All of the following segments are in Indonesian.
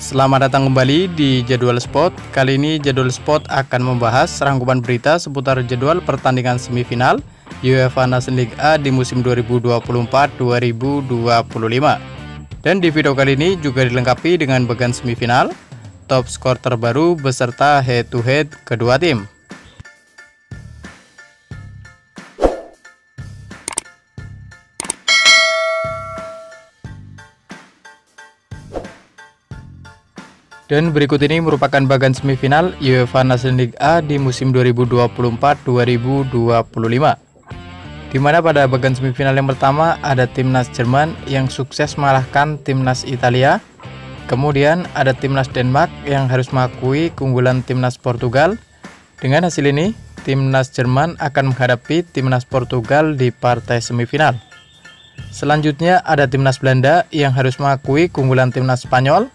Selamat datang kembali di Jadwal Sport. Kali ini Jadwal Sport akan membahas rangkuman berita seputar jadwal pertandingan semifinal UEFA Nations League A di musim 2024-2025. Dan di video kali ini juga dilengkapi dengan bagian semifinal, top skor terbaru beserta head to head kedua tim. Dan berikut ini merupakan bagian semifinal UEFA Nations League A di musim 2024-2025. Di mana pada bagian semifinal yang pertama ada timnas Jerman yang sukses mengalahkan timnas Italia. Kemudian ada timnas Denmark yang harus mengakui keunggulan timnas Portugal. Dengan hasil ini, timnas Jerman akan menghadapi timnas Portugal di partai semifinal. Selanjutnya ada timnas Belanda yang harus mengakui keunggulan timnas Spanyol.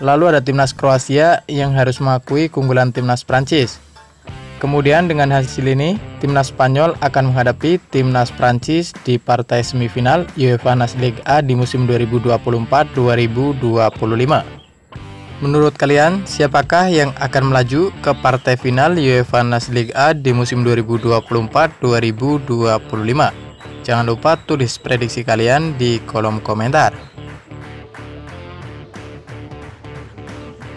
Lalu ada timnas Kroasia yang harus mengakui keunggulan timnas Prancis. Kemudian dengan hasil ini, timnas Spanyol akan menghadapi timnas Prancis di partai semifinal UEFA Nations League A di musim 2024-2025. Menurut kalian, siapakah yang akan melaju ke partai final UEFA Nations League A di musim 2024-2025? Jangan lupa tulis prediksi kalian di kolom komentar.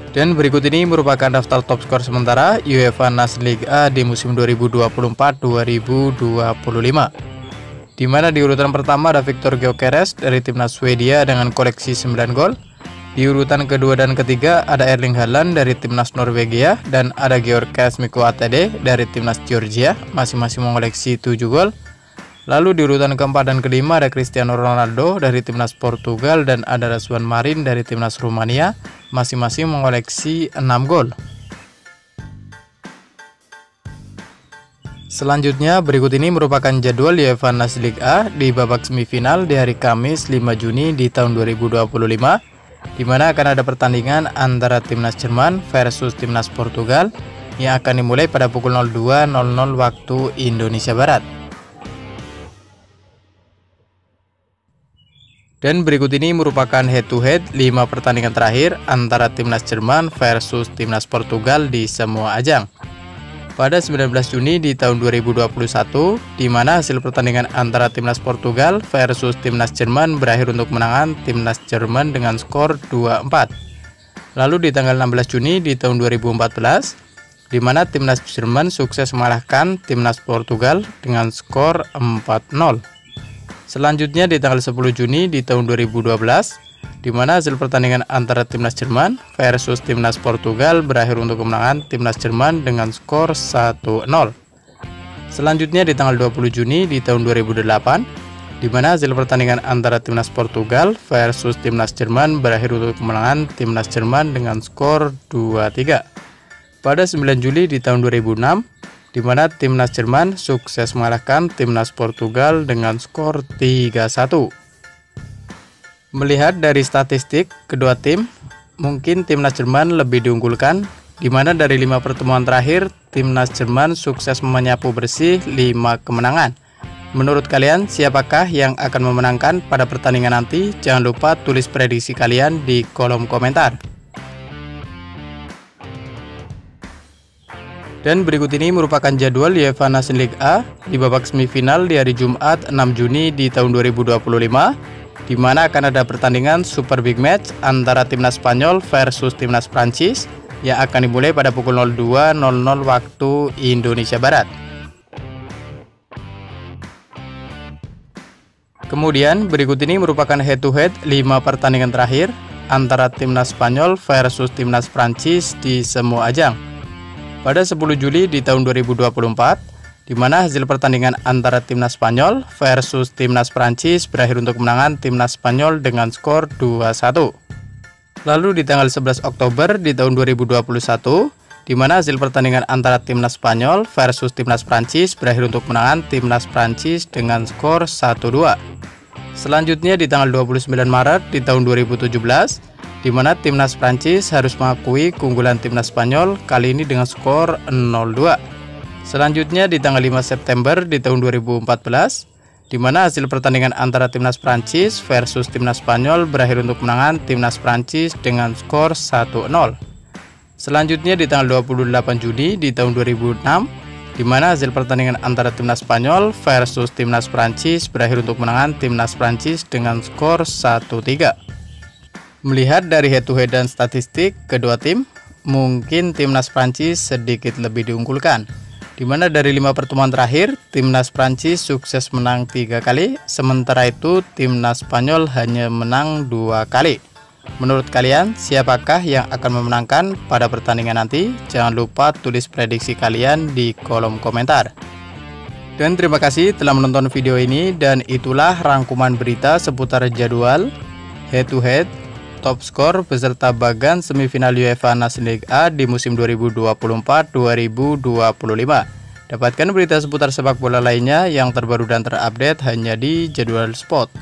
Dan berikut ini merupakan daftar top skor sementara UEFA Nations League A di musim 2024-2025. Di mana di urutan pertama ada Viktor Gyökeres dari timnas Swedia dengan koleksi 9 gol. Di urutan kedua dan ketiga ada Erling Haaland dari timnas Norwegia dan ada Georgios Mikuatede dari timnas Georgia, masing-masing mengoleksi 7 gol. Lalu di urutan keempat dan kelima ada Cristiano Ronaldo dari timnas Portugal dan ada Razvan Marin dari timnas Rumania, masing-masing mengoleksi 6 gol. Selanjutnya berikut ini merupakan jadwal UEFA Nations League A di babak semifinal di hari Kamis 5 Juni di tahun 2025, di mana akan ada pertandingan antara timnas Jerman versus timnas Portugal yang akan dimulai pada pukul 02.00 waktu Indonesia Barat. Dan berikut ini merupakan head to head 5 pertandingan terakhir antara timnas Jerman versus timnas Portugal di semua ajang. Pada 19 Juni di tahun 2021, di mana hasil pertandingan antara timnas Portugal versus timnas Jerman berakhir untuk kemenangan timnas Jerman dengan skor 2-4. Lalu di tanggal 16 Juni di tahun 2014, di mana timnas Jerman sukses mengalahkan timnas Portugal dengan skor 4-0. Selanjutnya di tanggal 10 Juni di tahun 2012, di mana hasil pertandingan antara timnas Jerman versus timnas Portugal berakhir untuk kemenangan timnas Jerman dengan skor 1-0. Selanjutnya di tanggal 20 Juni di tahun 2008, di mana hasil pertandingan antara timnas Portugal versus timnas Jerman berakhir untuk kemenangan timnas Jerman dengan skor 2-3. Pada 9 Juli di tahun 2006, di mana timnas Jerman sukses mengalahkan timnas Portugal dengan skor 3-1. Melihat dari statistik kedua tim, mungkin timnas Jerman lebih diunggulkan, di mana dari 5 pertemuan terakhir, timnas Jerman sukses menyapu bersih 5 kemenangan. Menurut kalian, siapakah yang akan memenangkan pada pertandingan nanti? Jangan lupa tulis prediksi kalian di kolom komentar. Dan berikut ini merupakan jadwal UEFA Nations League A di babak semifinal di hari Jumat 6 Juni di tahun 2025, di mana akan ada pertandingan Super Big Match antara timnas Spanyol versus timnas Prancis yang akan dimulai pada pukul 02.00 waktu Indonesia Barat. Kemudian berikut ini merupakan head to head 5 pertandingan terakhir antara timnas Spanyol versus timnas Prancis di semua ajang. Pada 10 Juli di tahun 2024, di mana hasil pertandingan antara timnas Spanyol versus timnas Prancis berakhir untuk kemenangan timnas Spanyol dengan skor 2-1. Lalu di tanggal 11 Oktober di tahun 2021, di mana hasil pertandingan antara timnas Spanyol versus timnas Prancis berakhir untuk kemenangan timnas Prancis dengan skor 1-2. Selanjutnya di tanggal 29 Maret di tahun 2017, di mana timnas Prancis harus mengakui keunggulan timnas Spanyol kali ini dengan skor 0-2. Selanjutnya di tanggal 5 September di tahun 2014, di mana hasil pertandingan antara timnas Prancis versus timnas Spanyol berakhir untuk kemenangan timnas Prancis dengan skor 1-0. Selanjutnya di tanggal 28 Juni di tahun 2006, di mana hasil pertandingan antara timnas Spanyol versus timnas Prancis berakhir untuk kemenangan timnas Prancis dengan skor 1-3. Melihat dari head to head dan statistik kedua tim, mungkin timnas Prancis sedikit lebih diunggulkan, di mana dari 5 pertemuan terakhir, timnas Prancis sukses menang 3 kali, sementara itu timnas Spanyol hanya menang 2 kali. Menurut kalian, siapakah yang akan memenangkan pada pertandingan nanti? Jangan lupa tulis prediksi kalian di kolom komentar. Dan terima kasih telah menonton video ini, dan itulah rangkuman berita seputar jadwal, head to head, top skor beserta bagan semifinal UEFA Nations League A di musim 2024-2025. Dapatkan berita seputar sepak bola lainnya yang terbaru dan terupdate hanya di Jadwal Sport.